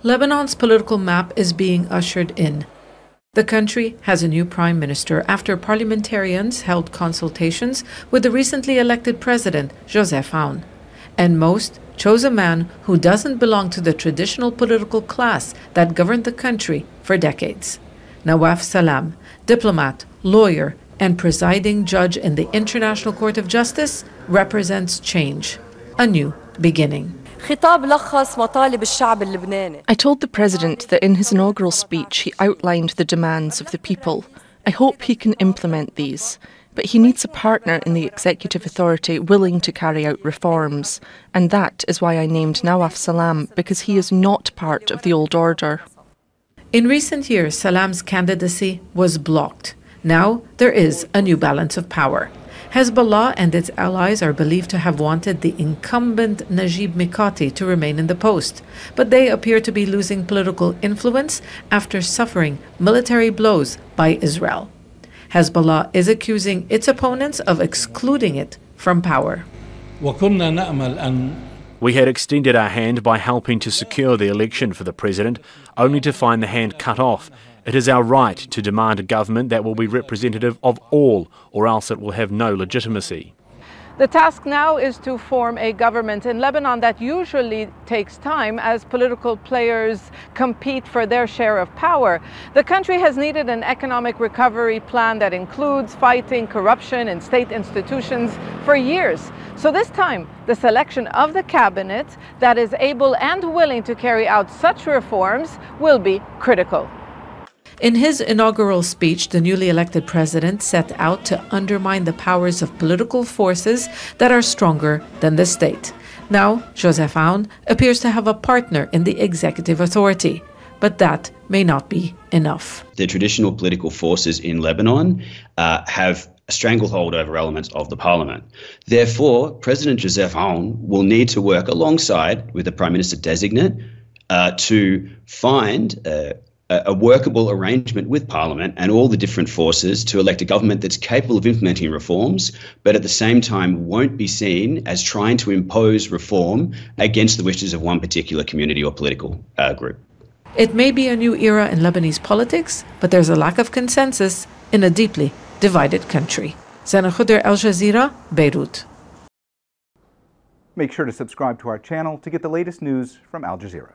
Lebanon's political map is being ushered in. The country has a new prime minister after parliamentarians held consultations with the recently elected President Joseph Aoun. And most chose a man who doesn't belong to the traditional political class that governed the country for decades. Nawaf Salam, diplomat, lawyer, and presiding judge in the International Court of Justice, represents change, a new beginning. I told the President that in his inaugural speech he outlined the demands of the people. I hope he can implement these, but he needs a partner in the executive authority willing to carry out reforms. And that is why I named Nawaf Salam, because he is not part of the old order. In recent years, Salam's candidacy was blocked. Now there is a new balance of power. Hezbollah and its allies are believed to have wanted the incumbent Najib Mikati to remain in the post, but they appear to be losing political influence after suffering military blows by Israel. Hezbollah is accusing its opponents of excluding it from power. We had extended our hand by helping to secure the election for the president, only to find the hand cut off. It is our right to demand a government that will be representative of all, or else it will have no legitimacy. The task now is to form a government in Lebanon that usually takes time as political players compete for their share of power. The country has needed an economic recovery plan that includes fighting corruption in state institutions for years. So this time, the selection of the cabinet that is able and willing to carry out such reforms will be critical. In his inaugural speech, the newly elected president set out to undermine the powers of political forces that are stronger than the state. Now, Joseph Aoun appears to have a partner in the executive authority, but that may not be enough. The traditional political forces in Lebanon have a stranglehold over elements of the parliament. Therefore, President Joseph Aoun will need to work alongside with the Prime Minister designate to find a workable arrangement with Parliament and all the different forces to elect a government that's capable of implementing reforms, but at the same time won't be seen as trying to impose reform against the wishes of one particular community or political group. It may be a new era in Lebanese politics, but there's a lack of consensus in a deeply divided country. Zeina, Khodr, Al Jazeera, Beirut. Make sure to subscribe to our channel to get the latest news from Al Jazeera.